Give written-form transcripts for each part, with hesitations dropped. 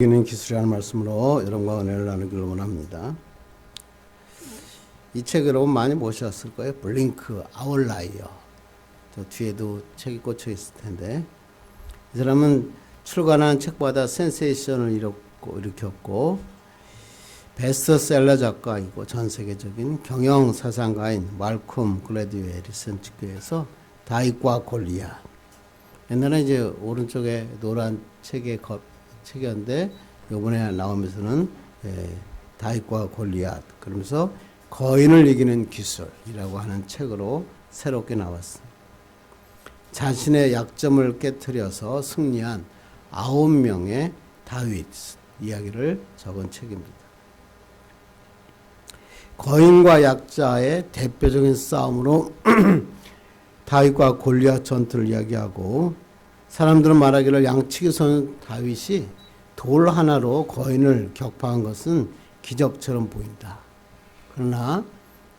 이기는 기술이라는 말씀으로 여러분과 은혜를 나누기를 원합니다. 이 책 여러분 많이 보셨을 거예요. 블링크 아웃라이어. 저 뒤에도 책이 꽂혀 있을 텐데, 이 사람은 출간한 책마다 센세이션을 일으켰고 베스트셀러 작가이고 전 세계적인 경영 사상가인 말콤 글래드웰이 쓴 책에서 다윗과 골리앗. 옛날에 이제 오른쪽에 노란 책이었는데 이번에 나오면서는 다윗과 골리앗, 그러면서 거인을 이기는 기술이라고 하는 책으로 새롭게 나왔습니다. 자신의 약점을 깨트려서 승리한 9명의 다윗 이야기를 적은 책입니다. 거인과 약자의 대표적인 싸움으로 다윗과 골리앗 전투를 이야기하고, 사람들은 말하기를 양치기 손 다윗이 돌 하나로 거인을 격파한 것은 기적처럼 보인다. 그러나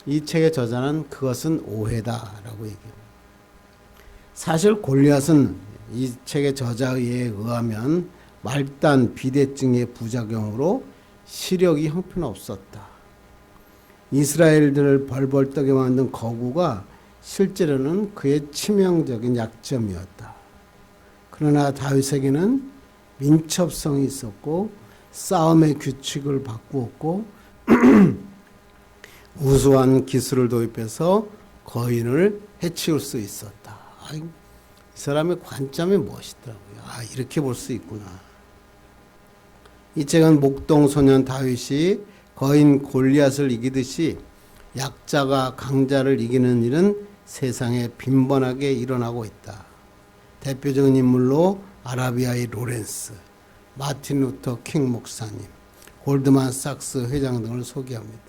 이 책의 저자는 그것은 오해다라고 얘기합니다. 사실 골리앗은 이 책의 저자에 의하면 말단 비대증의 부작용으로 시력이 형편없었다. 이스라엘들을 벌벌 떠게 만든 거구가 실제로는 그의 치명적인 약점이었다. 그러나 다윗에게는 민첩성이 있었고 싸움의 규칙을 바꾸었고 우수한 기술을 도입해서 거인을 해치울 수 있었다. 이 사람의 관점이 멋있더라고요. 이렇게 볼 수 있구나. 이 책은 목동소년 다윗이 거인 골리앗을 이기듯이 약자가 강자를 이기는 일은 세상에 빈번하게 일어나고 있다. 대표적인 인물로 아라비아의 로렌스, 마틴 루터 킹 목사님, 골드만 삭스 회장 등을 소개합니다.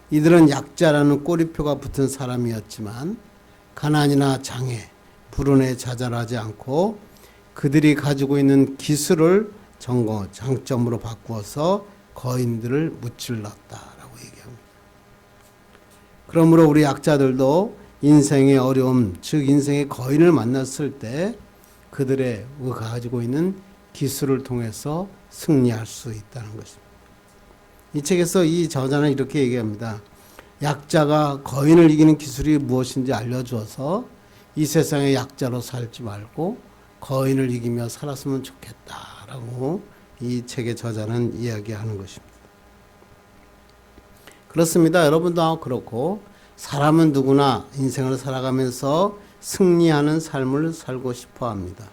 이들은 약자라는 꼬리표가 붙은 사람이었지만 가난이나 장애, 불운에 좌절하지 않고 그들이 가지고 있는 기술을 장점으로 바꾸어서 거인들을 무찔렀다라고 얘기합니다. 그러므로 우리 약자들도 인생의 어려움, 즉 인생의 거인을 만났을 때 그들의 가지고 있는 기술을 통해서 승리할 수 있다는 것입니다. 이 책에서 이 저자는 이렇게 얘기합니다. 약자가 거인을 이기는 기술이 무엇인지 알려줘서 이 세상의 약자로 살지 말고 거인을 이기며 살았으면 좋겠다라고 이 책의 저자는 이야기하는 것입니다. 그렇습니다. 여러분도 그렇고 사람은 누구나 인생을 살아가면서 승리하는 삶을 살고 싶어 합니다.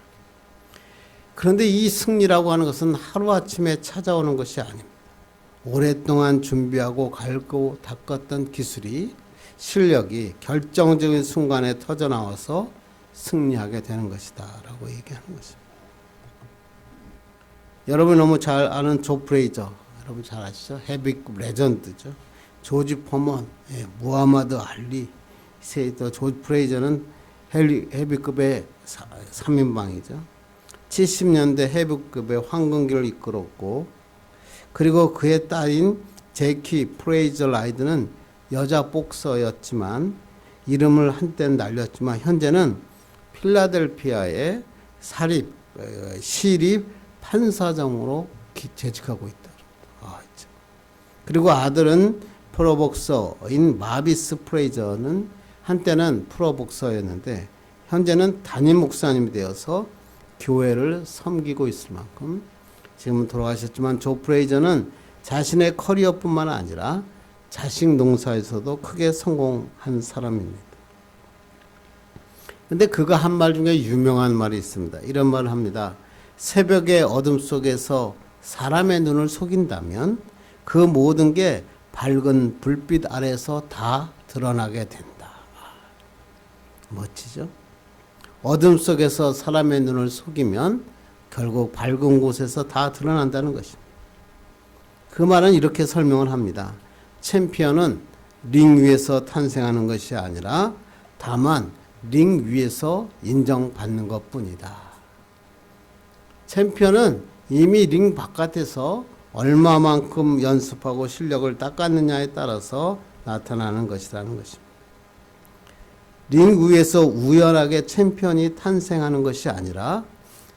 그런데 이 승리라고 하는 것은 하루아침에 찾아오는 것이 아닙니다. 오랫동안 준비하고 갈고 닦았던 기술이, 실력이 결정적인 순간에 터져나와서 승리하게 되는 것이다 라고 얘기하는 것입니다. 여러분 너무 잘 아는 조 프레이저, 여러분 잘 아시죠? 헤비급 레전드죠. 조지 포먼, 무하마드 알리, 조 프레이저는 헤비급의 3인방이죠. 70년대 헤비급의 황금기를 이끌었고, 그리고 그의 딸인 제키 프레이저 라이드는 여자 복서였지만 이름을 한때는 날렸지만 현재는 필라델피아의 시립 판사장으로 재직하고 있다. 그리고 아들은 프로복서인 마비스 프레이저는 한때는 프로복서였는데 현재는 담임 목사님이 되어서 교회를 섬기고 있을 만큼 지금은 돌아가셨지만 조 프레이저는 자신의 커리어뿐만 아니라 자식 농사에서도 크게 성공한 사람입니다. 근데 그가 한 말 중에 유명한 말이 있습니다. 이런 말을 합니다. 새벽의 어둠 속에서 사람의 눈을 속인다면 그 모든 게 밝은 불빛 아래서 다 드러나게 된다. 멋지죠? 어둠 속에서 사람의 눈을 속이면 결국 밝은 곳에서 다 드러난다는 것입니다. 그 말은 이렇게 설명을 합니다. 챔피언은 링 위에서 탄생하는 것이 아니라 다만 링 위에서 인정받는 것뿐이다. 챔피언은 이미 링 바깥에서 얼마만큼 연습하고 실력을 닦았느냐에 따라서 나타나는 것이라는 것입니다. 링 위에서 우연하게 챔피언이 탄생하는 것이 아니라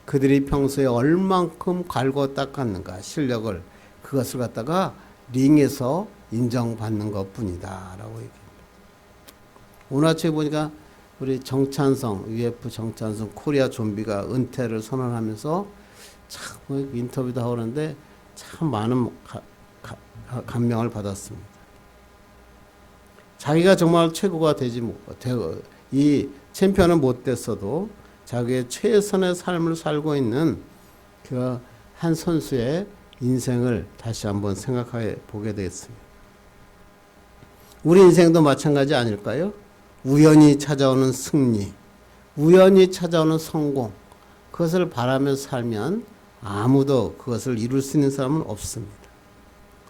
그들이 평소에 얼만큼 갈고 닦았는가 실력을 그것을 갖다가 링에서 인정받는 것뿐이다 라고 얘기합니다. 오늘 아침에 보니까 우리 정찬성 UF 정찬성 코리아 좀비가 은퇴를 선언하면서 참 인터뷰도 하고 그러는데 참 많은 감명을 받았습니다. 자기가 정말 최고가 되지 이 챔피언은 못 됐어도 자기의 최선의 삶을 살고 있는 그 한 선수의 인생을 다시 한번 생각해 보게 되겠습니다. 우리 인생도 마찬가지 아닐까요? 우연히 찾아오는 승리, 우연히 찾아오는 성공, 그것을 바라면서 살면 아무도 그것을 이룰 수 있는 사람은 없습니다.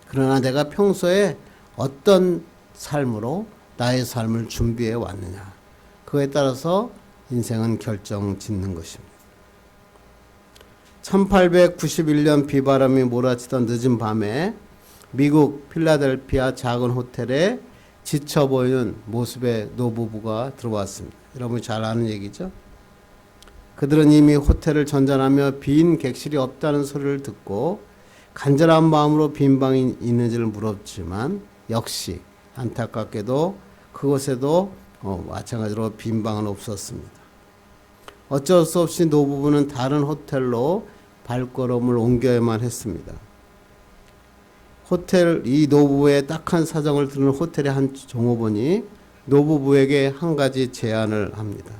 그러나 내가 평소에 어떤 삶으로 나의 삶을 준비해 왔느냐, 그에 따라서 인생은 결정짓는 것입니다. 1891년 비바람이 몰아치던 늦은 밤에 미국 필라델피아 작은 호텔에 지쳐 보이는 모습의 노부부가 들어왔습니다. 여러분이 잘 아는 얘기죠. 그들은 이미 호텔을 전전하며 빈 객실이 없다는 소리를 듣고 간절한 마음으로 빈 방이 있는지를 물었지만 역시 안타깝게도 그곳에도 마찬가지로 빈 방은 없었습니다. 어쩔 수 없이 노부부는 다른 호텔로 발걸음을 옮겨야만 했습니다. 이 노부부의 딱한 사정을 들은 호텔의 한 종업원이 노부부에게 한 가지 제안을 합니다.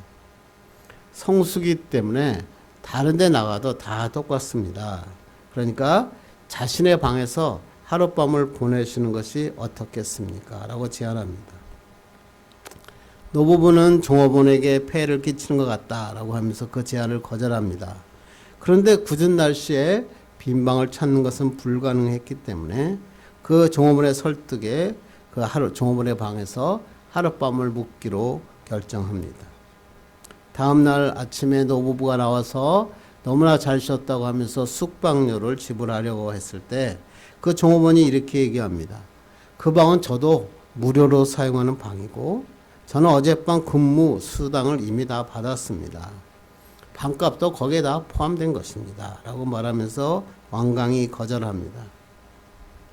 성수기 때문에 다른 데 나가도 다 똑같습니다. 그러니까 자신의 방에서 하룻밤을 보내시는 것이 어떻겠습니까? 라고 제안합니다. 노부부는 종업원에게 폐해를 끼치는 것 같다라고 하면서 그 제안을 거절합니다. 그런데 굳은 날씨에 빈 방을 찾는 것은 불가능했기 때문에 그 종업원의 설득에 종업원의 방에서 하룻밤을 묵기로 결정합니다. 다음 날 아침에 노부부가 나와서 너무나 잘 쉬었다고 하면서 숙박료를 지불하려고 했을 때 그 종업원이 이렇게 얘기합니다. 그 방은 저도 무료로 사용하는 방이고 저는 어젯밤 근무 수당을 이미 다 받았습니다. 방값도 거기에 다 포함된 것입니다. 라고 말하면서 완강히 거절합니다.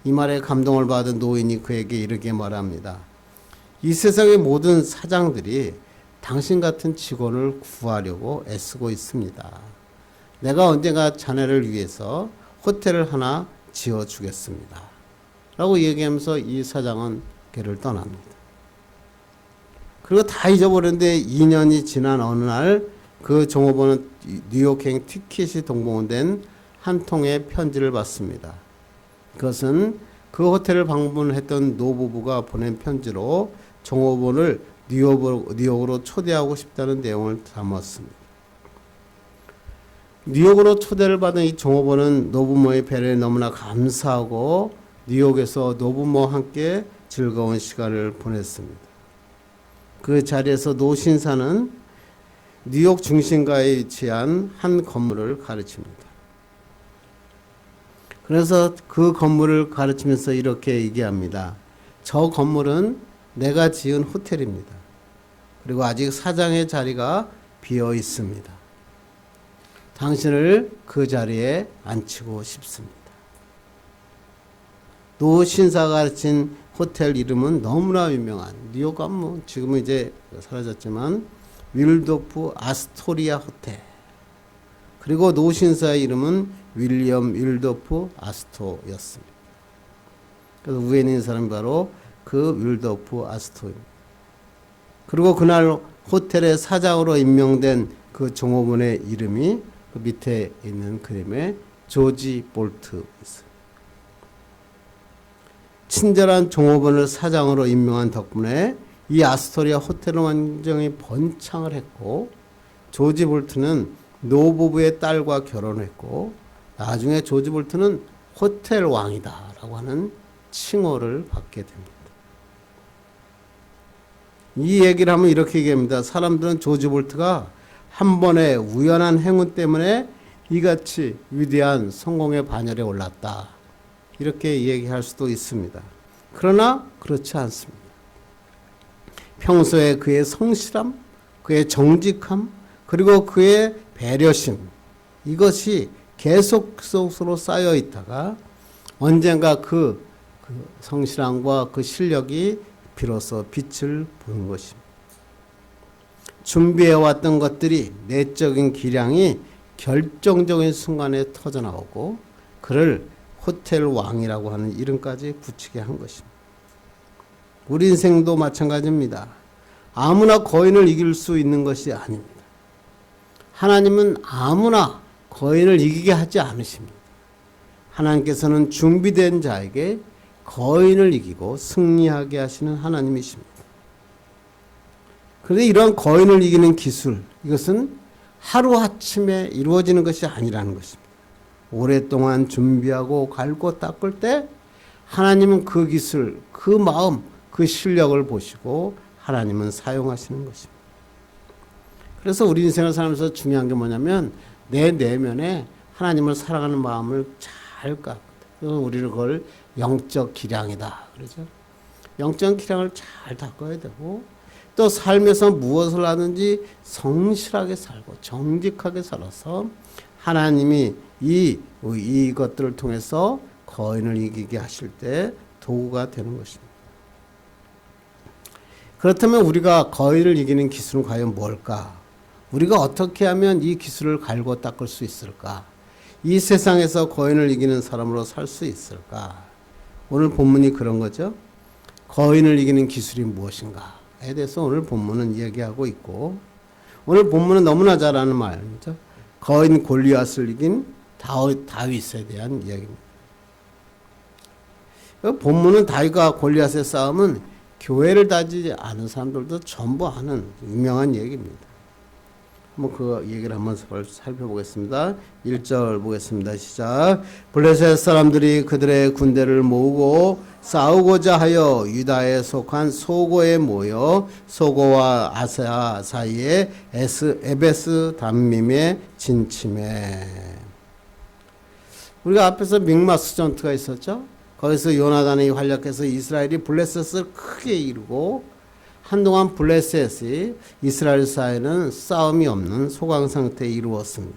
이 말에 감동을 받은 노인이 그에게 이렇게 말합니다. 이 세상의 모든 사장들이 당신 같은 직원을 구하려고 애쓰고 있습니다. 내가 언젠가 자네를 위해서 호텔을 하나 지어주겠습니다. 라고 얘기하면서 이 사장은 걔를 떠납니다. 그리고 다 잊어버렸는데 2년이 지난 어느 날 그 종업원은 뉴욕행 티켓이 동봉된 한 통의 편지를 받습니다. 그것은 그 호텔을 방문했던 노부부가 보낸 편지로 종업원을 뉴욕으로 초대하고 싶다는 내용을 담았습니다. 뉴욕으로 초대를 받은 이 종업원은 노부모의 배려에 너무나 감사하고 뉴욕에서 노부모와 함께 즐거운 시간을 보냈습니다. 그 자리에서 노 신사는 뉴욕 중심가에 위치한 한 건물을 가르칩니다. 그래서 그 건물을 가르치면서 이렇게 얘기합니다. 저 건물은 내가 지은 호텔입니다. 그리고 아직 사장의 자리가 비어 있습니다. 당신을 그 자리에 앉히고 싶습니다. 노 신사가 가르친 호텔 이름은 너무나 유명한 뉴욕 가면 지금은 이제 사라졌지만 윌도프 아스토리아 호텔. 그리고 노 신사의 이름은 윌리엄 윌도프 아스토였습니다. 그래서 위에 있는 사람이 바로 그 윌도프 아스토입니다. 그리고 그날 호텔의 사장으로 임명된 그 종업원의 이름이 그 밑에 있는 그림에 조지 볼트 있어요. 친절한 종업원을 사장으로 임명한 덕분에 이 아스토리아 호텔은 완전히 번창을 했고 조지 볼트는 노부부의 딸과 결혼했고 나중에 조지 볼트는 호텔 왕이다라고 하는 칭호를 받게 됩니다. 이 얘기를 하면 이렇게 얘기합니다. 사람들은 조지 볼트가 한 번의 우연한 행운 때문에 이같이 위대한 성공의 반열에 올랐다. 이렇게 얘기할 수도 있습니다. 그러나 그렇지 않습니다. 평소에 그의 성실함, 그의 정직함, 그리고 그의 배려심, 이것이 계속적으로 쌓여 있다가 언젠가 그 성실함과 그 실력이 비로소 빛을 보는 것입니다. 준비해왔던 것들이 내적인 기량이 결정적인 순간에 터져나오고 그를 호텔 왕이라고 하는 이름까지 붙이게 한 것입니다. 우리 인생도 마찬가지입니다. 아무나 거인을 이길 수 있는 것이 아닙니다. 하나님은 아무나 거인을 이기게 하지 않으십니다. 하나님께서는 준비된 자에게 거인을 이기고 승리하게 하시는 하나님이십니다. 그런데 이러한 거인을 이기는 기술, 이것은 하루아침에 이루어지는 것이 아니라는 것입니다. 오랫동안 준비하고 갈고 닦을 때 하나님은 그 기술, 그 마음, 그 실력을 보시고 하나님은 사용하시는 것입니다. 그래서 우리 인생을 살면서 중요한 게 뭐냐면 내 내면에 하나님을 사랑하는 마음을 잘 깎고, 그래서 우리는 그걸 영적 기량이다 그러죠. 영적 기량을 잘 닦아야 되고 또 삶에서 무엇을 하든지 성실하게 살고 정직하게 살아서 하나님이 이것들을 통해서 거인을 이기게 하실 때 도구가 되는 것입니다. 그렇다면 우리가 거인을 이기는 기술은 과연 뭘까? 우리가 어떻게 하면 이 기술을 갈고 닦을 수 있을까? 이 세상에서 거인을 이기는 사람으로 살 수 있을까? 오늘 본문이 그런 거죠. 거인을 이기는 기술이 무엇인가에 대해서 오늘 본문은 이야기하고 있고, 오늘 본문은 너무나 잘 아는 말이죠. 거인 골리앗을 이긴 다윗에 대한 이야기입니다. 본문은 다윗과 골리앗의 싸움은 교회를 다니지 않은 사람들도 전부 아는 유명한 얘기입니다. 한번 그 얘기를 한번 살펴보겠습니다. 1절 보겠습니다. 시작. 블레셋 사람들이 그들의 군대를 모으고 싸우고자 하여 유다에 속한 소고에 모여 소고와 아사 사이에 에베스 담밈에 진침해. 우리가 앞에서 믹마스 전투가 있었죠. 거기서 요나단이 활약해서 이스라엘이 블레셋을 크게 이루고 한동안 블레셋이 이스라엘 사이에는 싸움이 없는 소강 상태에 이루었습니다.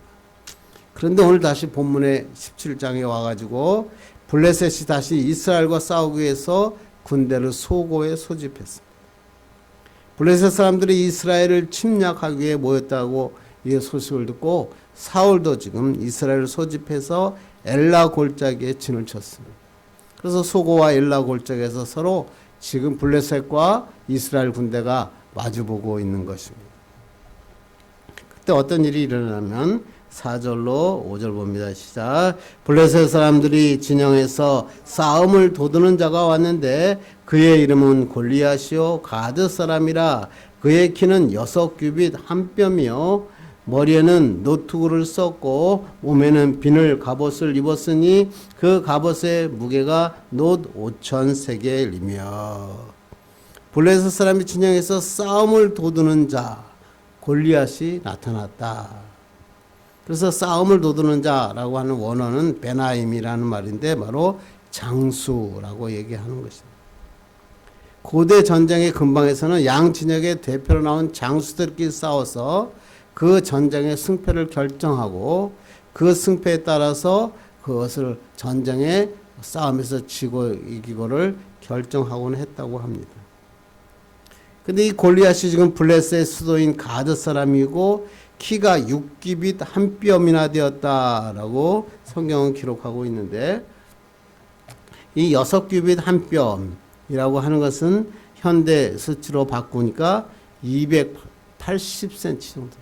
그런데 오늘 다시 본문의 17장에 와가지고 블레셋이 다시 이스라엘과 싸우기 위해서 군대를 소고에 소집했습니다. 블레셋 사람들이 이스라엘을 침략하기 위해 모였다고 이 소식을 듣고 사울도 지금 이스라엘을 소집해서 엘라 골짜기에 진을 쳤습니다. 그래서 소고와 엘라 골짜기에서 서로 지금 블레셋과 이스라엘 군대가 마주보고 있는 것입니다. 그때 어떤 일이 일어나면 4절로 5절 봅니다. 시작. 블레셋 사람들이 진영에서 싸움을 도두는 자가 왔는데 그의 이름은 골리앗이요 가드 사람이라. 그의 키는 6규빗 한 뼘이요 머리에는 노투구를 썼고 몸에는 비늘 갑옷을 입었으니 그 갑옷의 무게가 놋 5,000세겔이며. 블레셋 사람이 진영에서 싸움을 도두는 자 골리앗이 나타났다. 그래서 싸움을 도두는 자라고 하는 원어는 베나임이라는 말인데 바로 장수라고 얘기하는 것입니다. 고대 전쟁의 근방에서는 양 진영의 대표로 나온 장수들끼리 싸워서 그 전쟁의 승패를 결정하고 그 승패에 따라서 그것을 전쟁의 싸움에서 지고 이기고를 결정하곤 했다고 합니다. 근데 이 골리앗이 지금 블레셋의 수도인 가드 사람이고 키가 6규빗 한 뼘이나 되었다라고 성경은 기록하고 있는데 이 6규빗 한 뼘이라고 하는 것은 현대 수치로 바꾸니까 280cm 정도.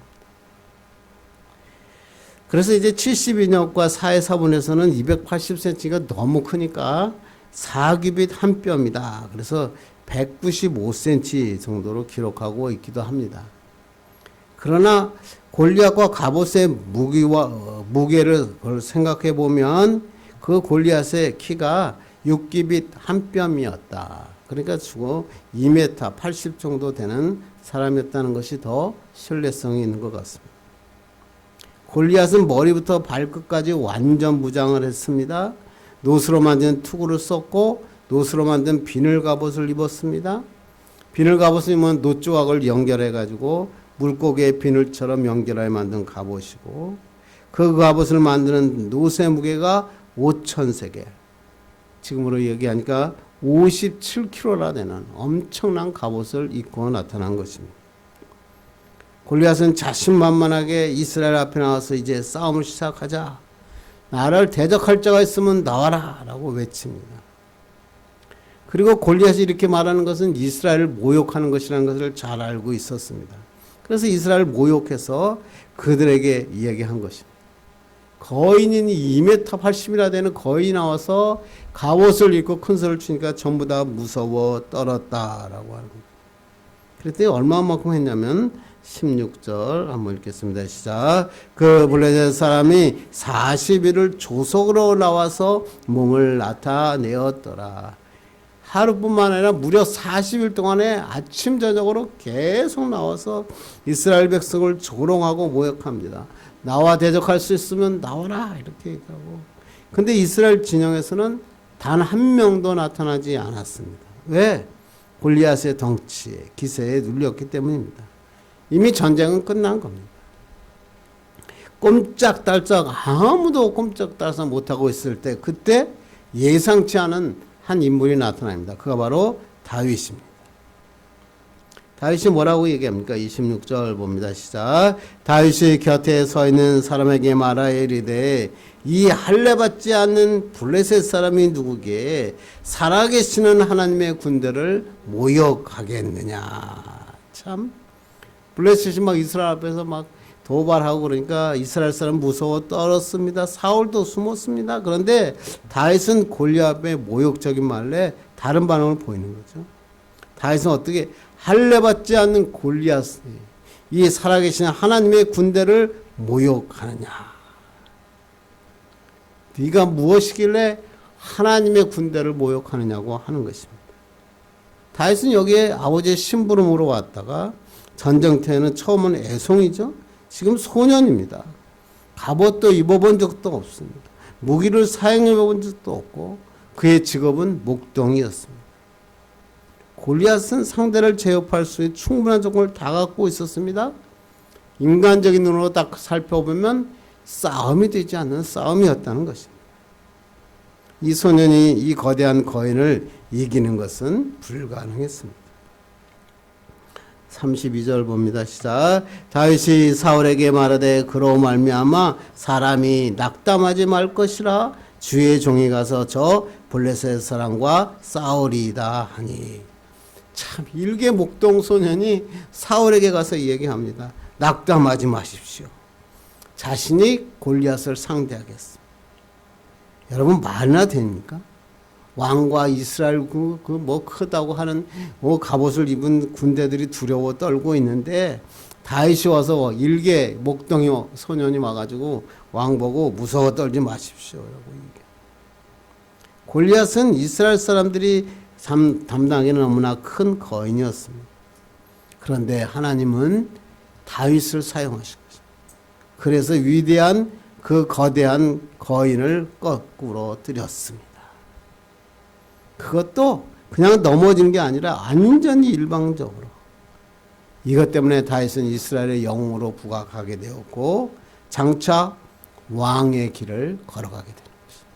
그래서 이제 72년과 4의 사본에서는 280cm가 너무 크니까 4규빗 한 뼘이다. 그래서 195cm 정도로 기록하고 있기도 합니다. 그러나 골리앗과 갑옷의 무게를 생각해 보면 그 골리앗의 키가 6규빗 한 뼘이었다. 그러니까 주고 2m 80 정도 되는 사람이었다는 것이 더 신뢰성이 있는 것 같습니다. 골리앗은 머리부터 발끝까지 완전 무장을 했습니다. 노스로 만든 투구를 썼고 노스로 만든 비늘 갑옷을 입었습니다. 비늘 갑옷은 입으면 노 조각을 연결해 가지고 물고기의 비늘처럼 연결하여 만든 갑옷이고 그 갑옷을 만드는 노새 무게가 5,000세겔. 지금으로 얘기하니까 57kg나 되는 엄청난 갑옷을 입고 나타난 것입니다. 골리앗은 자신만만하게 이스라엘 앞에 나와서 이제 싸움을 시작하자. 나를 대적할 자가 있으면 나와라 라고 외칩니다. 그리고 골리앗이 이렇게 말하는 것은 이스라엘을 모욕하는 것이라는 것을 잘 알고 있었습니다. 그래서 이스라엘을 모욕해서 그들에게 이야기한 것입니다. 거인인 2m 80이나 되는 거인이 나와서 갑옷을 입고 큰 소리를 치니까 전부 다 무서워 떨었다라고 하는 겁니다. 그랬더니 얼마만큼 했냐면 16절 한번 읽겠습니다. 시작. 그 블레셋 사람이 40일을 조속으로 나와서 몸을 나타내었더라. 하루뿐만 아니라 무려 40일 동안에 아침 저녁으로 계속 나와서 이스라엘 백성을 조롱하고 모욕합니다. 나와 대적할 수 있으면 나와라 이렇게 얘기하고. 근데 이스라엘 진영에서는 단 한 명도 나타나지 않았습니다. 왜? 골리앗의 덩치에 기세에 눌렸기 때문입니다. 이미 전쟁은 끝난 겁니다. 꼼짝달싹 아무도 꼼짝달싹 못하고 있을 때 그때 예상치 않은 한 인물이 나타납니다. 그가 바로 다윗입니다. 다윗이 뭐라고 얘기합니까? 26절 봅니다. 시작. 다윗이 곁에 서 있는 사람에게 말하여 이르되 이 할례받지 않는 블레셋 사람이 누구기에 살아계시는 하나님의 군대를 모욕하겠느냐. 참 블레셋이 막 이스라엘 앞에서 막 도발하고 그러니까 이스라엘 사람 무서워 떨었습니다. 사울도 숨었습니다. 그런데 다윗은 골리앗의 모욕적인 말에 다른 반응을 보이는 거죠. 다윗은 어떻게 할례받지 않는 골리앗이 이 살아계신 하나님의 군대를 모욕하느냐. 네가 무엇이길래 하나님의 군대를 모욕하느냐고 하는 것입니다. 다윗은 여기에 아버지의 심부름으로 왔다가 전쟁터에는 처음은 애송이죠. 지금 소년입니다. 갑옷도 입어본 적도 없습니다. 무기를 사용해본 적도 없고 그의 직업은 목동이었습니다. 골리앗은 상대를 제압할 수 있는 충분한 조건을 다 갖고 있었습니다. 인간적인 눈으로 딱 살펴보면 싸움이 되지 않는 싸움이었다는 것입니다. 이 소년이 이 거대한 거인을 이기는 것은 불가능했습니다. 32절 봅니다. 시작. 다윗이 사울에게 말하되 그로 말미암아 사람이 낙담하지 말 것이라 주의 종이 가서 저 블레셋 사람과 싸우리이다 하니. 참 일개 목동 소년이 사울에게 가서 얘기합니다. 낙담하지 마십시오. 자신이 골리앗을 상대하겠습니다. 여러분 말이나 됩니까? 왕과 이스라엘 뭐 크다고 하는 갑옷을 입은 군대들이 두려워 떨고 있는데 다윗이 와서 일개 목동이 소년이 와가지고 왕 보고 무서워 떨지 마십시오. 골리앗은 이스라엘 사람들이 담당하기는 너무나 큰 거인이었습니다. 그런데 하나님은 다윗을 사용하신 것입니다. 그래서 위대한 그 거대한 거인을 거꾸로 들였습니다. 그것도 그냥 넘어진 게 아니라 완전히 일방적으로. 이것 때문에 다윗은 이스라엘의 영웅으로 부각하게 되었고 장차 왕의 길을 걸어가게 되는 것입니다.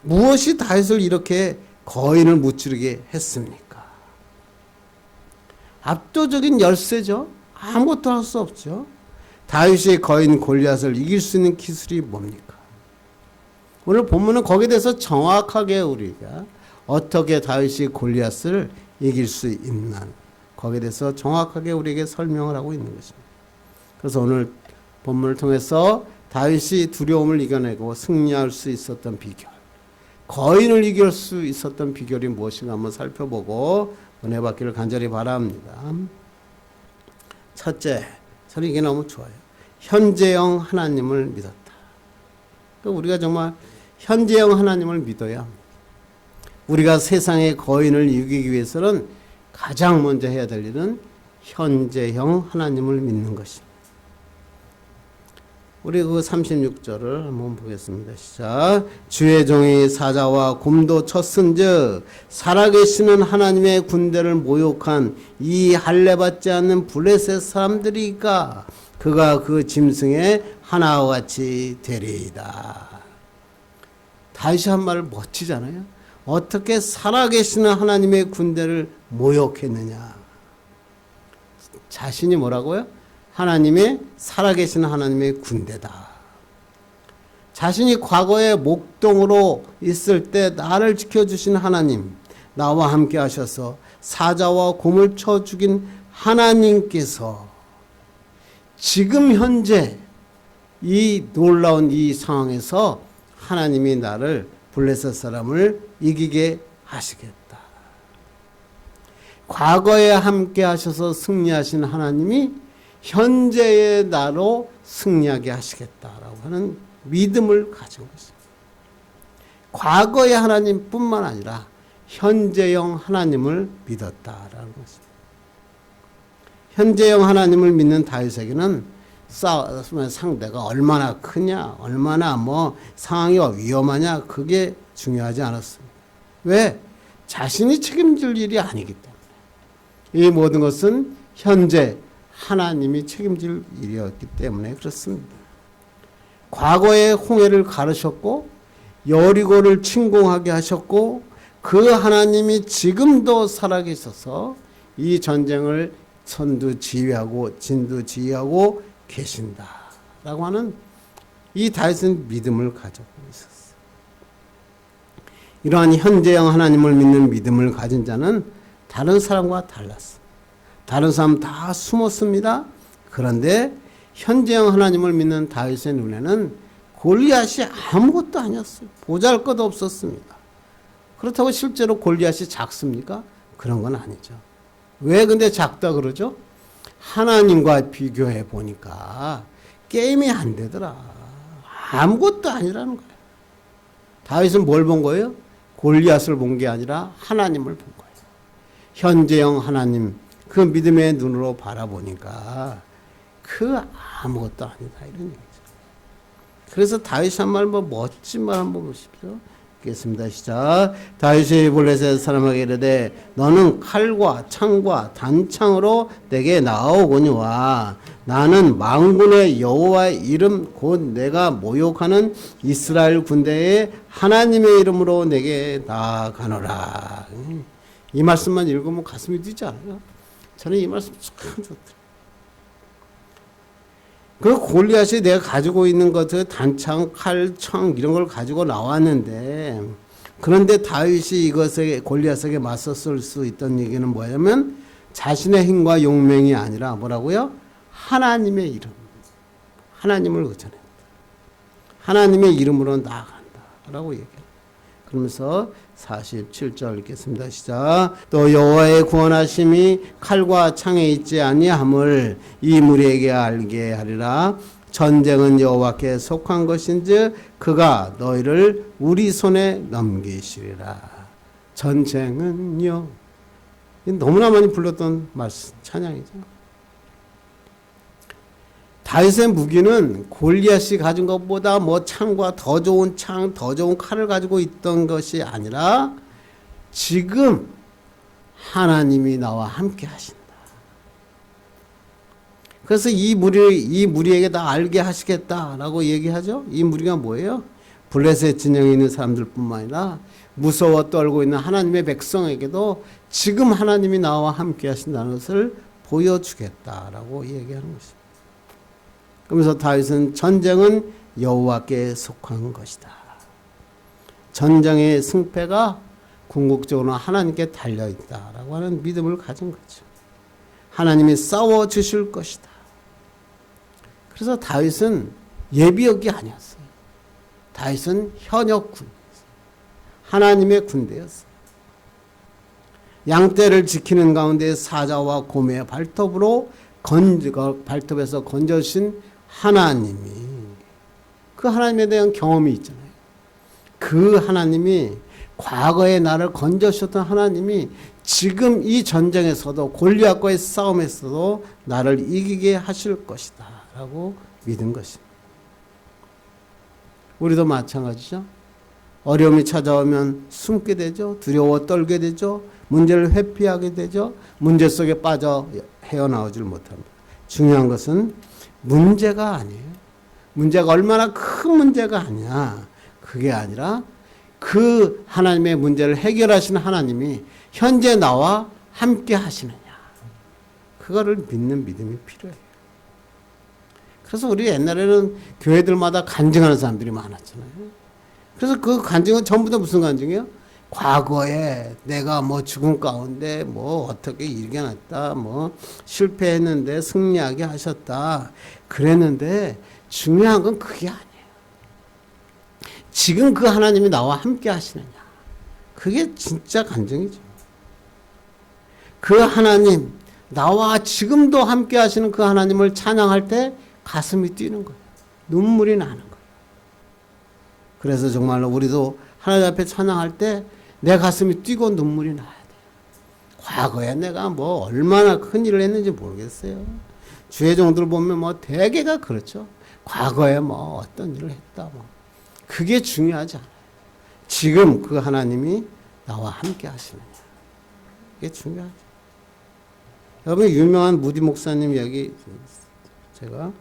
무엇이 다윗을 이렇게 거인을 무찌르게 했습니까? 압도적인 열세죠. 아무것도 할 수 없죠. 다윗이 거인 골리앗을 이길 수 있는 기술이 뭡니까? 오늘 본문은 거기에 대해서 정확하게 우리가 어떻게 다윗이 골리앗을 이길 수 있나 거기에 대해서 정확하게 우리에게 설명을 하고 있는 것입니다. 그래서 오늘 본문을 통해서 다윗이 두려움을 이겨내고 승리할 수 있었던 비결, 거인을 이길 수 있었던 비결이 무엇인가 한번 살펴보고 은혜 받기를 간절히 바랍니다. 첫째, 저는 이게 너무 좋아요. 현재형 하나님을 믿었다. 우리가 정말 현재형 하나님을 믿어야 합니다. 우리가 세상의 거인을 이기기 위해서는 가장 먼저 해야 될 일은 현재형 하나님을 믿는 것입니다. 우리 그 36절을 한번 보겠습니다. 시작. 주의 종이 사자와 곰도 쳤은즉 살아계시는 하나님의 군대를 모욕한 이 할례받지 않는 블레셋 사람들이가 그가 그 짐승의 하나와 같이 되리이다. 다윗이 한 말 멋지잖아요. 어떻게 살아계시는 하나님의 군대를 모욕했느냐. 자신이 뭐라고요? 하나님의 살아계시는 하나님의 군대다. 자신이 과거에 목동으로 있을 때 나를 지켜주신 하나님, 나와 함께 하셔서 사자와 곰을 쳐 죽인 하나님께서 지금 현재 이 놀라운 이 상황에서 하나님이 나를 블레셋 사람을 이기게 하시겠다. 과거에 함께 하셔서 승리하신 하나님이 현재의 나로 승리하게 하시겠다라고 하는 믿음을 가진 것입니다. 과거의 하나님뿐만 아니라 현재형 하나님을 믿었다라는 것입니다. 현재형 하나님을 믿는 다윗에게는 싸움의 상대가 얼마나 크냐, 얼마나 상황이 위험하냐, 그게 중요하지 않았습니다. 왜? 자신이 책임질 일이 아니기 때문에. 이 모든 것은 현재 하나님이 책임질 일이었기 때문에 그렇습니다. 과거에 홍해를 가르셨고 여리고를 침공하게 하셨고 그 하나님이 지금도 살아계셔서 이 전쟁을 선두지휘하고 진두지휘하고 계신다라고 하는 이 다윗은 믿음을 가지고 있었어요. 이러한 현재형 하나님을 믿는 믿음을 가진 자는 다른 사람과 달랐어요. 다른 사람 다 숨었습니다. 그런데 현재형 하나님을 믿는 다윗의 눈에는 골리앗이 아무것도 아니었어요. 보잘것도 없었습니다. 그렇다고 실제로 골리앗이 작습니까? 그런 건 아니죠. 왜 근데 작다 그러죠? 하나님과 비교해 보니까 게임이 안 되더라. 아무것도 아니라는 거예요. 다윗은 뭘 본 거예요? 골리앗을 본 게 아니라 하나님을 본 거예요. 현재형 하나님, 그 믿음의 눈으로 바라보니까 그 아무것도 아니다 이런 얘기죠. 그래서 다윗이 한 말 멋진 말 한번 보십시오. 읽겠습니다. 시작. 다윗이 블레셋 사람에게 이르되 너는 칼과 창과 단창으로 내게 나아오거니와 나는 만군의 여호와의 이름 곧 내가 모욕하는 이스라엘 군대의 하나님의 이름으로 내게 나아가노라. 이 말씀만 읽으면 가슴이 뛰지 않아요? 저는 이 말씀 참 좋더라고요. 그 골리앗이 내가 가지고 있는 것들 단창, 칼, 창 이런 걸 가지고 나왔는데 그런데 다윗이 이것에 골리앗에게 맞섰을 수 있던 얘기는 뭐냐면 자신의 힘과 용맹이 아니라 뭐라고요? 하나님의 이름, 하나님을 의존했다. 하나님의 이름으로 나아간다라고 얘기해요. 그러면서 47절 읽겠습니다. 시작. 또 여호와의 구원하심이 칼과 창에 있지 아니함을 이 무리에게 알게 하리라. 전쟁은 여호와께 속한 것인즉 그가 너희를 우리 손에 넘기시리라. 전쟁은요. 너무나 많이 불렀던 말씀 찬양이죠. 다윗의 무기는 골리앗이 가진 것보다 창과 더 좋은 창, 더 좋은 칼을 가지고 있던 것이 아니라 지금 하나님이 나와 함께 하신다. 그래서 이 무리에게 다 알게 하시겠다라고 얘기하죠. 이 무리가 뭐예요? 블레셋 진영에 있는 사람들뿐만 아니라 무서워 떨고 있는 하나님의 백성에게도 지금 하나님이 나와 함께 하신다는 것을 보여주겠다라고 얘기하는 것입니다. 그러면서 다윗은 전쟁은 여호와께 속한 것이다. 전쟁의 승패가 궁극적으로 하나님께 달려있다라고 하는 믿음을 가진 거죠. 하나님이 싸워주실 것이다. 그래서 다윗은 예비역이 아니었어요. 다윗은 현역 군대였어요. 하나님의 군대였어요. 양떼를 지키는 가운데 사자와 곰의 발톱에서 건져주신 하나님이 그 하나님에 대한 경험이 있잖아요. 그 하나님이 과거에 나를 건져주셨던 하나님이 지금 이 전쟁에서도 골리앗과의 싸움에서도 나를 이기게 하실 것이다 라고 믿은 것입니다. 우리도 마찬가지죠. 어려움이 찾아오면 숨게 되죠. 두려워 떨게 되죠. 문제를 회피하게 되죠. 문제 속에 빠져 헤어나오질 못합니다. 중요한 것은 문제가 아니에요. 문제가 얼마나 큰 문제가 아니야. 그게 아니라 그 하나님의 문제를 해결하시는 하나님이 현재 나와 함께 하시느냐. 그거를 믿는 믿음이 필요해요. 그래서 우리 옛날에는 교회들마다 간증하는 사람들이 많았잖아요. 그래서 그 간증은 전부 다 무슨 간증이에요? 과거에 내가 뭐 죽음 가운데 뭐 어떻게 이겨냈다, 뭐 실패했는데 승리하게 하셨다. 그랬는데 중요한 건 그게 아니에요. 지금 그 하나님이 나와 함께 하시느냐. 그게 진짜 간증이죠. 그 하나님, 나와 지금도 함께 하시는 그 하나님을 찬양할 때 가슴이 뛰는 거예요. 눈물이 나는 거예요. 그래서 정말로 우리도 하나님 앞에 찬양할 때 내 가슴이 뛰고 눈물이 나야 돼요. 과거에 내가 뭐 얼마나 큰 일을 했는지 모르겠어요. 주의 종들 보면 뭐 대개가 그렇죠. 과거에 뭐 어떤 일을 했다. 뭐. 그게 중요하지 않아요. 지금 그 하나님이 나와 함께 하시느냐. 그게 중요하죠. 여러분 유명한 무디 목사님 이야기 제가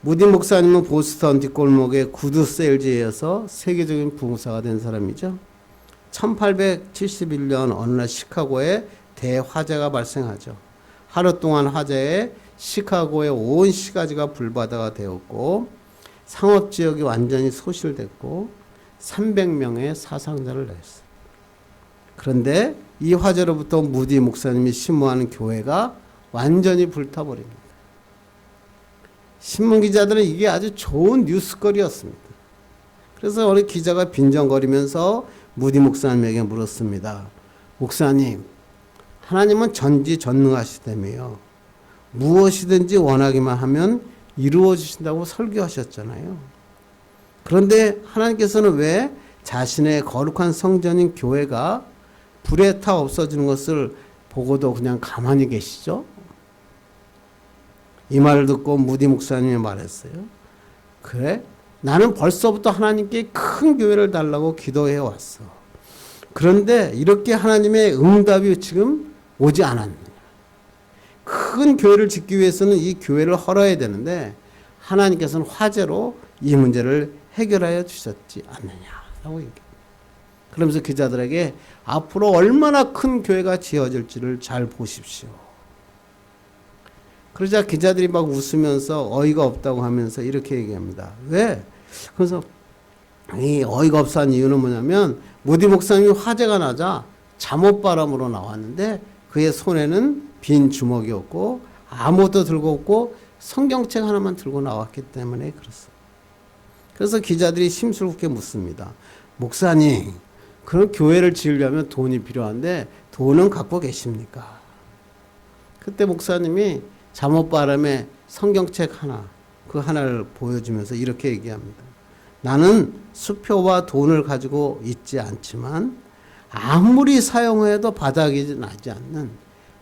무디 목사님은 보스턴 뒷골목의 구두 세일즈에서 세계적인 부흥사가 된 사람이죠. 1871년 어느 날 시카고에 대화재가 발생하죠. 하루 동안 화재에 시카고의 온 시가지가 불바다가 되었고 상업지역이 완전히 소실됐고 300명의 사상자를 냈어요. 그런데 이 화재로부터 무디 목사님이 심무하는 교회가 완전히 불타버립니다. 신문기자들은 이게 아주 좋은 뉴스거리였습니다. 그래서 어느 기자가 빈정거리면서 무디 목사님에게 물었습니다. 목사님, 하나님은 전지전능하시다며요. 무엇이든지 원하기만 하면 이루어지신다고 설교하셨잖아요. 그런데 하나님께서는 왜 자신의 거룩한 성전인 교회가 불에 타 없어지는 것을 보고도 그냥 가만히 계시죠? 이 말을 듣고 무디 목사님이 말했어요. 그래? 나는 벌써부터 하나님께 큰 교회를 달라고 기도해 왔어. 그런데 이렇게 하나님의 응답이 지금 오지 않았느냐. 큰 교회를 짓기 위해서는 이 교회를 헐어야 되는데 하나님께서는 화재로 이 문제를 해결하여 주셨지 않느냐라고 얘기합니다. 그러면서 기자들에게 앞으로 얼마나 큰 교회가 지어질지를 잘 보십시오. 그러자 기자들이 막 웃으면서 어이가 없다고 하면서 이렇게 얘기합니다. 왜? 그래서 이 어이가 없어한 이유는 뭐냐면 무디 목사님이 화재가 나자 잠옷바람으로 나왔는데 그의 손에는 빈 주먹이었고 아무것도 들고 없고 성경책 하나만 들고 나왔기 때문에 그렇습니다. 그래서 기자들이 심술궂게 묻습니다. 목사님, 그런 교회를 지으려면 돈이 필요한데 돈은 갖고 계십니까? 그때 목사님이 잠옷바람에 성경책 하나, 그 하나를 보여주면서 이렇게 얘기합니다. 나는 수표와 돈을 가지고 있지 않지만 아무리 사용해도 바닥이 나지 않는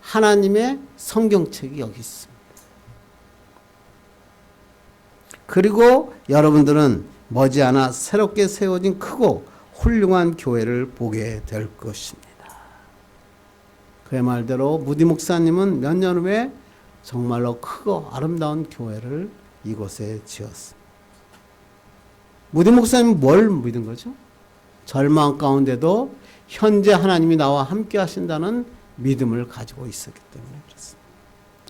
하나님의 성경책이 여기 있습니다. 그리고 여러분들은 머지않아 새롭게 세워진 크고 훌륭한 교회를 보게 될 것입니다. 그의 말대로 무디 목사님은 몇 년 후에 정말로 크고 아름다운 교회를 이곳에 지었습니다. 무디 목사님은 뭘 믿은 거죠? 절망 가운데도 현재 하나님이 나와 함께 하신다는 믿음을 가지고 있었기 때문에 그렇습니다.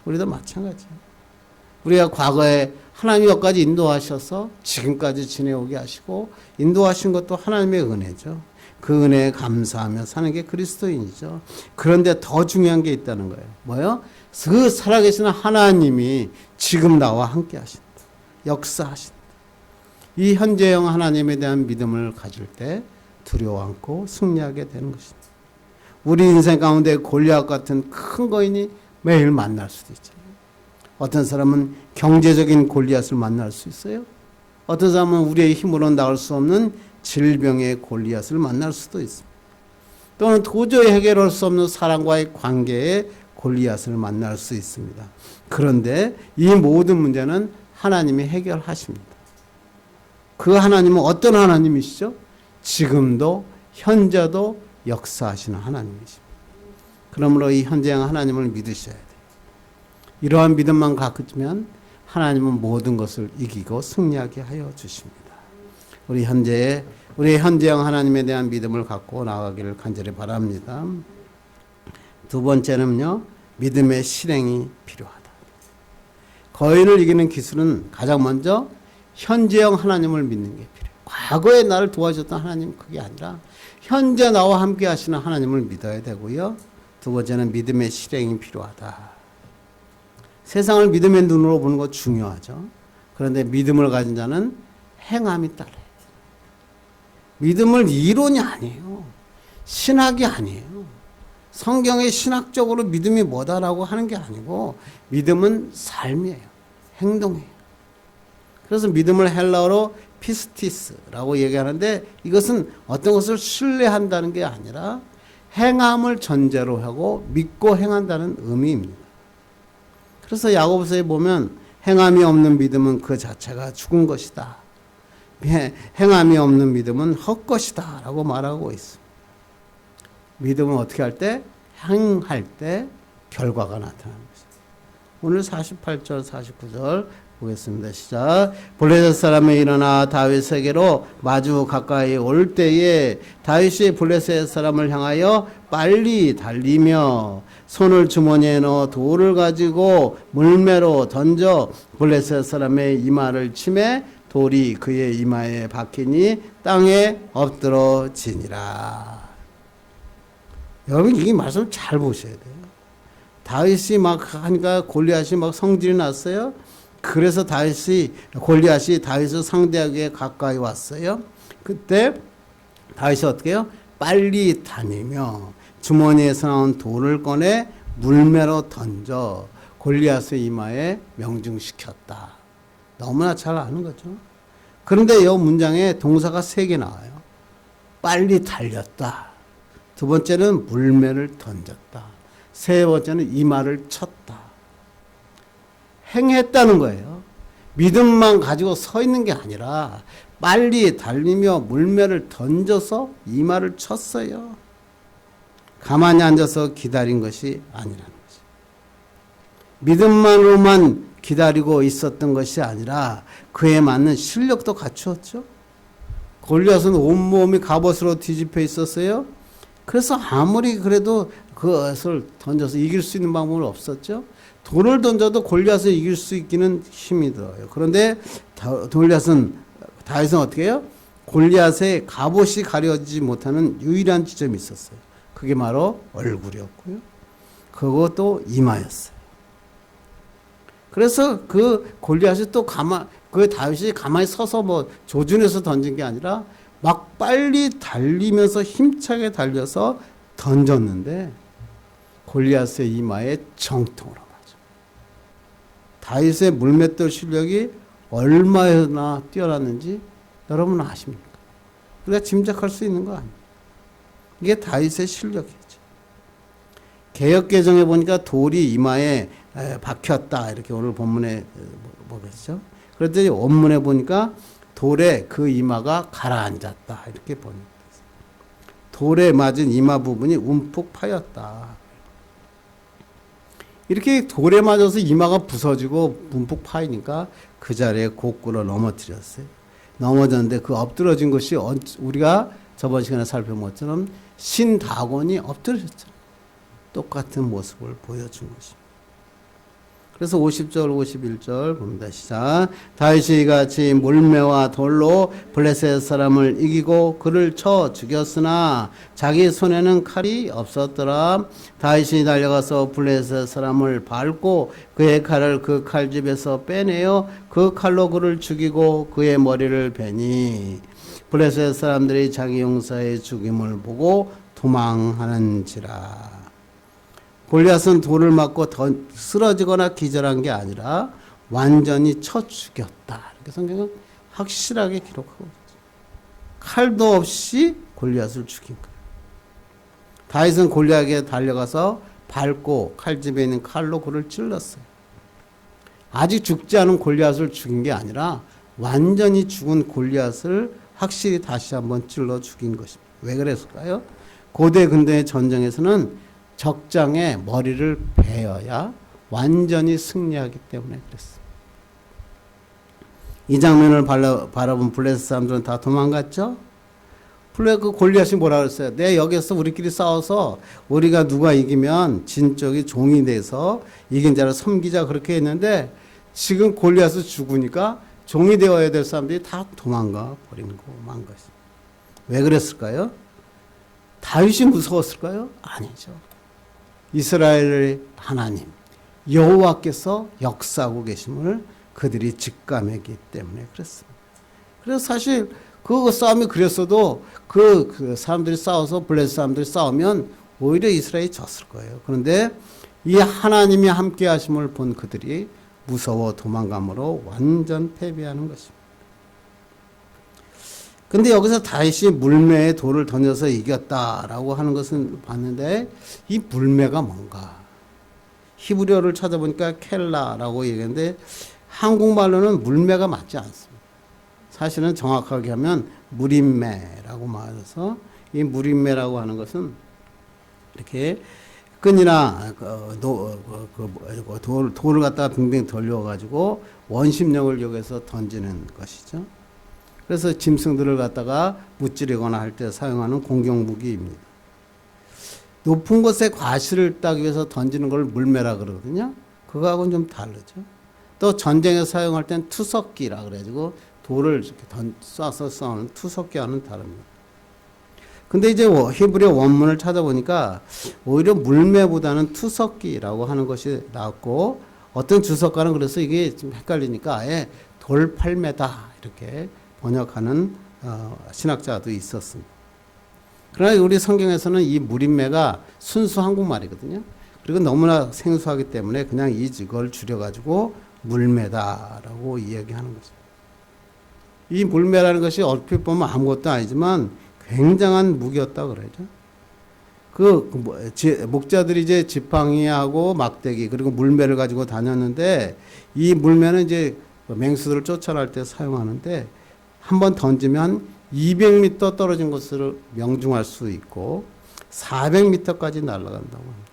우리도 마찬가지예요. 우리가 과거에 하나님이 여기까지 인도하셔서 지금까지 지내오게 하시고 인도하신 것도 하나님의 은혜죠. 그 은혜에 감사하며 사는 게 그리스도인이죠. 그런데 더 중요한 게 있다는 거예요. 뭐요? 그 살아계시는 하나님이 지금 나와 함께 하신다. 역사하신다. 이 현재형 하나님에 대한 믿음을 가질 때 두려워 않고 승리하게 되는 것입니다. 우리 인생 가운데 골리앗 같은 큰 거인이 매일 만날 수도 있잖아요. 어떤 사람은 경제적인 골리앗을 만날 수 있어요. 어떤 사람은 우리의 힘으로 나올 수 없는 질병의 골리앗을 만날 수도 있습니다. 또는 도저히 해결할 수 없는 사람과의 관계에 골리앗을 만날 수 있습니다. 그런데 이 모든 문제는 하나님이 해결하십니다. 그 하나님은 어떤 하나님이시죠? 지금도 현재도 역사하시는 하나님이십니다. 그러므로 이 현재형 하나님을 믿으셔야 돼요. 이러한 믿음만 갖추면 하나님은 모든 것을 이기고 승리하게 하여 주십니다. 우리 현재형 하나님에 대한 믿음을 갖고 나가기를 간절히 바랍니다. 두 번째는요, 믿음의 실행이 필요하다. 거인을 이기는 기술은 가장 먼저 현재형 하나님을 믿는 게 필요해요. 과거에 나를 도와줬던 하나님 그게 아니라 현재 나와 함께 하시는 하나님을 믿어야 되고요. 두 번째는 믿음의 실행이 필요하다. 세상을 믿음의 눈으로 보는 거 중요하죠. 그런데 믿음을 가진 자는 행함이 따라요. 믿음을 이론이 아니에요. 신학이 아니에요. 성경의 신학적으로 믿음이 뭐다라고 하는 게 아니고 믿음은 삶이에요. 행동이에요. 그래서 믿음을 헬라어로 피스티스라고 얘기하는데 이것은 어떤 것을 신뢰한다는 게 아니라 행함을 전제로 하고 믿고 행한다는 의미입니다. 그래서 야고보서에 보면 행함이 없는 믿음은 그 자체가 죽은 것이다. 행함이 없는 믿음은 헛것이다 라고 말하고 있습니다. 믿음은 어떻게 할 때? 행할 때 결과가 나타나는 것입니다. 오늘 48절 49절 보겠습니다. 시작. 블레셋 사람이 일어나 다윗에게로 마주 가까이 올 때에 다윗이 블레셋 사람을 향하여 빨리 달리며 손을 주머니에 넣어 돌을 가지고 물매로 던져 블레셋 사람의 이마를 치매 돌이 그의 이마에 박히니 땅에 엎드러지니라. 여러분 이 말씀 잘 보셔야 돼요. 다윗이 막 하니까 골리앗이 막 성질이 났어요. 그래서 골리앗이 다윗을 상대하기에 가까이 왔어요. 그때 다윗이 어떻게 해요? 빨리 다니며 주머니에서 나온 돌을 꺼내 물매로 던져 골리앗의 이마에 명중시켰다. 너무나 잘 아는 거죠. 그런데 이 문장에 동사가 3개 나와요. 빨리 달렸다. 두 번째는 물매를 던졌다. 세 번째는 이마를 쳤다. 행했다는 거예요. 믿음만 가지고 서 있는 게 아니라 빨리 달리며 물매를 던져서 이마를 쳤어요. 가만히 앉아서 기다린 것이 아니라는 거죠. 믿음만으로만 기다리고 있었던 것이 아니라 그에 맞는 실력도 갖추었죠. 골리앗은 온몸이 갑옷으로 뒤집혀 있었어요. 그래서 아무리 그래도 그것을 던져서 이길 수 있는 방법은 없었죠. 돌을 던져도 골리앗을 이길 수 있기는 힘이 들어요. 그런데 다윗은 어떻게 해요? 골리앗의 갑옷이 가려지지 못하는 유일한 지점이 있었어요. 그게 바로 얼굴이었고요. 그것도 이마였어요. 그래서 그 골리앗이 또 다윗이 가만히 서서 조준해서 던진 게 아니라 막 빨리 달리면서 힘차게 달려서 던졌는데 골리앗의 이마에 정통으로 맞아. 다윗의 물맷돌 실력이 얼마나 뛰어났는지 여러분 아십니까? 우리가 짐작할 수 있는 거 아니에요. 이게 다윗의 실력이죠. 개역개정에 보니까 돌이 이마에 박혔다 이렇게 오늘 본문에 보겠죠. 그랬더니 원문에 보니까 돌에 그 이마가 가라앉았다 이렇게 보니까 돌에 맞은 이마 부분이 움푹 파였다. 이렇게 돌에 맞아서 이마가 부서지고 움푹 파이니까 그 자리에 고꾸로 넘어뜨렸어요. 넘어졌는데 그 엎드러진 것이 우리가 저번 시간에 살펴본 것처럼 신다곤이 엎드려졌잖아요. 똑같은 모습을 보여준 것입니다. 그래서 50절 51절 봅니다. 시작. 다윗이 이같이 물매와 돌로 블레셋 사람을 이기고 그를 쳐 죽였으나 자기 손에는 칼이 없었더라. 다윗이 달려가서 블레셋 사람을 밟고 그의 칼을 그 칼집에서 빼내어 그 칼로 그를 죽이고 그의 머리를 베니 블레셋 사람들이 자기 용사의 죽임을 보고 도망하는지라. 골리앗은 돌을 맞고 쓰러지거나 기절한 게 아니라 완전히 쳐 죽였다. 이렇게 성경은 확실하게 기록하고 있죠. 칼도 없이 골리앗을 죽인 거예요. 다윗은 골리앗에게 달려가서 밟고 칼집에 있는 칼로 그를 찔렀어요. 아직 죽지 않은 골리앗을 죽인 게 아니라 완전히 죽은 골리앗을 확실히 다시 한번 찔러 죽인 것입니다. 왜 그랬을까요? 고대 근대의 전쟁에서는 적장의 머리를 베어야 완전히 승리하기 때문에 그랬습니다. 이 장면을 바라본 블레셋 사람들은 다 도망갔죠. 그 골리앗이 뭐라 그랬어요? 내 여기서 우리끼리 싸워서 우리가 누가 이기면 진 쪽이 종이 돼서 이긴 자를 섬기자 그렇게 했는데 지금 골리앗이 죽으니까 종이 되어야 될 사람들이 다 도망가 버린 거만 것입니다. 왜 그랬을까요? 다윗이 무서웠을까요? 아니죠. 이스라엘의 하나님 여호와께서 역사하고 계심을 그들이 직감했기 때문에 그랬습니다. 그래서 사실 그 싸움이 그랬어도 그 사람들이 싸워서 블레셋 사람들이 싸우면 오히려 이스라엘이 졌을 거예요. 그런데 이 하나님이 함께 하심을 본 그들이 무서워 도망감으로 완전 패배하는 것입니다. 근데 여기서 다윗이 물매에 돌을 던져서 이겼다라고 하는 것은 봤는데 이 물매가 뭔가? 히브리어를 찾아보니까 켈라라고 얘기했는데 한국말로는 물매가 맞지 않습니다. 사실은 정확하게 하면 무림매라고 말해서 이 무림매라고 하는 것은 이렇게 끈이나 돌을 갖다가 빙빙 돌려가지고 원심력을 이용해서 던지는 것이죠. 그래서 짐승들을 갖다가 무찌르거나 할 때 사용하는 공격 무기입니다. 높은 곳에 과실을 따기 위해서 던지는 걸 물매라 그러거든요. 그거하고는 좀 다르죠. 또 전쟁에 사용할 땐 투석기라 그래가지고 돌을 이렇게 쏴서 싸우는 투석기와는 다릅니다. 근데 이제 히브리어 원문을 찾아보니까 오히려 물매보다는 투석기라고 하는 것이 나왔고 어떤 주석가는 그래서 이게 좀 헷갈리니까 아예 돌팔매다 이렇게 번역하는 신학자도 있었습니다. 그러나 우리 성경에서는 이 무림매가 순수 한국말이거든요. 그리고 너무나 생소하기 때문에 그냥 이걸 줄여가지고 물매다라고 이야기하는 거죠. 이 물매라는 것이 얼핏 보면 아무것도 아니지만 굉장한 무기였다 그러죠. 목자들이 이제 지팡이하고 막대기 그리고 물매를 가지고 다녔는데 이 물매는 이제 맹수들을 쫓아날 때 사용하는데 한번 던지면 200m 떨어진 곳을 명중할 수 있고 400m까지 날아간다고 합니다.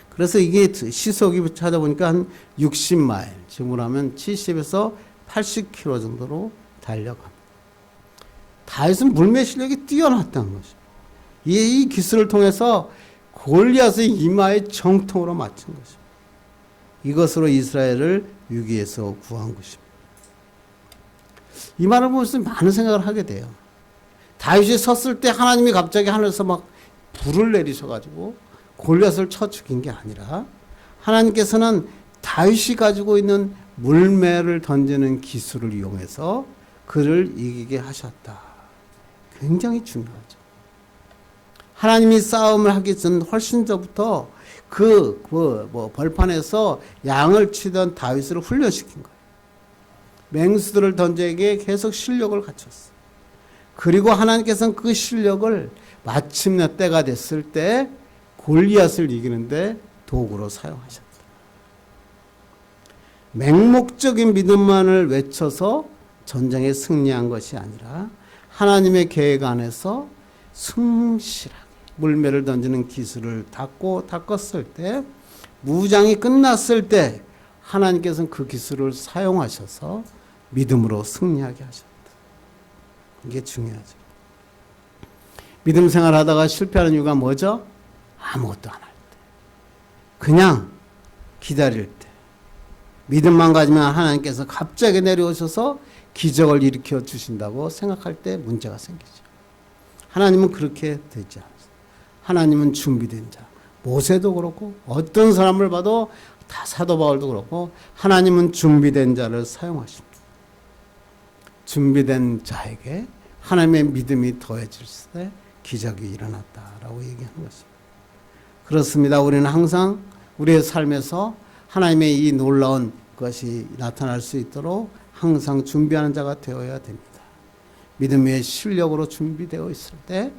그래서 이게 시속이 찾아보니까 한 60마일, 지금으로 하면 70에서 80km 정도로 달려갑니다. 다윗은 물매 실력이 뛰어났다는 것이죠. 이 기술을 통해서 골리앗의 이마에 정통으로 맞춘 것입니다. 이것으로 이스라엘을 위기에서 구한 것입니다. 이 말을 보면서 많은 생각을 하게 돼요. 다윗이 섰을 때 하나님이 갑자기 하늘에서 막 불을 내리셔가지고 골리앗을 쳐 죽인 게 아니라 하나님께서는 다윗이 가지고 있는 물매를 던지는 기술을 이용해서 그를 이기게 하셨다. 굉장히 중요하죠. 하나님이 싸움을 하기 전 훨씬 전부터 벌판에서 양을 치던 다윗을 훈련시킨 거예요. 맹수들을 던지게 계속 실력을 갖췄어요. 그리고 하나님께서는 그 실력을 마침내 때가 됐을 때 골리앗을 이기는데 도구로 사용하셨다. 맹목적인 믿음만을 외쳐서 전쟁에 승리한 것이 아니라 하나님의 계획 안에서 성실하게 물매를 던지는 기술을 닦았을 때 무장이 끝났을 때 하나님께서는 그 기술을 사용하셔서 믿음으로 승리하게 하셨다. 이게 중요하죠. 믿음 생활하다가 실패하는 이유가 뭐죠? 아무것도 안 할 때. 그냥 기다릴 때. 믿음만 가지면 하나님께서 갑자기 내려오셔서 기적을 일으켜 주신다고 생각할 때 문제가 생기죠. 하나님은 그렇게 되지 않습니다. 하나님은 준비된 자. 모세도 그렇고 어떤 사람을 봐도 다 사도 바울도 그렇고 하나님은 준비된 자를 사용하십니다. 준비된 자에게 하나님의 믿음이 더해질 때 기적이 일어났다라고 얘기하는 것입니다. 그렇습니다. 우리는 항상 우리의 삶에서 하나님의 이 놀라운 것이 나타날 수 있도록 항상 준비하는 자가 되어야 됩니다. 믿음의 실력으로 준비되어 있을 때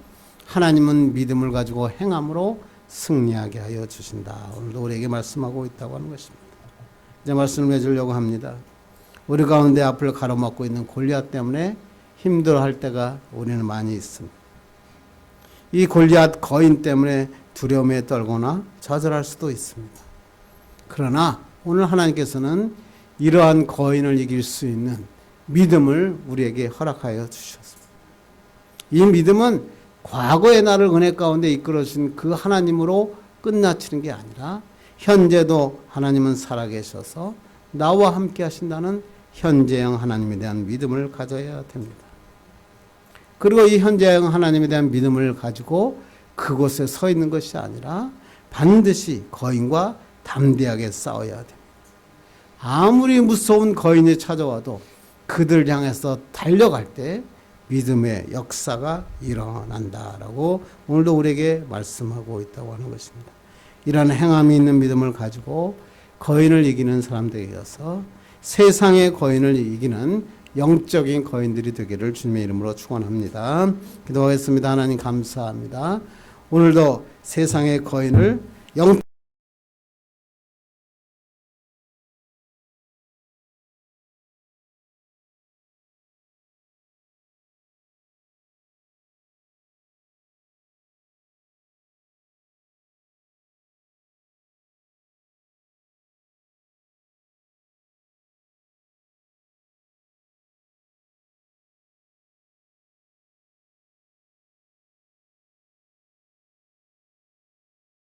하나님은 믿음을 가지고 행함으로 승리하게 하여 주신다. 오늘도 우리에게 말씀하고 있다고 하는 것입니다. 이제 말씀을 맺으려고 합니다. 우리 가운데 앞을 가로막고 있는 골리앗 때문에 힘들어할 때가 우리는 많이 있습니다. 이 골리앗 거인 때문에 두려움에 떨거나 좌절할 수도 있습니다. 그러나 오늘 하나님께서는 이러한 거인을 이길 수 있는 믿음을 우리에게 허락하여 주셨습니다. 이 믿음은 과거의 나를 은혜 가운데 이끌어주신 그 하나님으로 끝나치는 게 아니라 현재도 하나님은 살아계셔서 나와 함께 하신다는 현재형 하나님에 대한 믿음을 가져야 됩니다. 그리고 이 현재형 하나님에 대한 믿음을 가지고 그곳에 서 있는 것이 아니라 반드시 거인과 담대하게 싸워야 됩니다. 아무리 무서운 거인이 찾아와도 그들 향해서 달려갈 때 믿음의 역사가 일어난다라고 오늘도 우리에게 말씀하고 있다고 하는 것입니다. 이런 행함이 있는 믿음을 가지고 거인을 이기는 사람들이어서 세상의 거인을 이기는 영적인 거인들이 되기를 주님의 이름으로 축원합니다. 기도하겠습니다. 하나님 감사합니다. 오늘도 세상의 거인을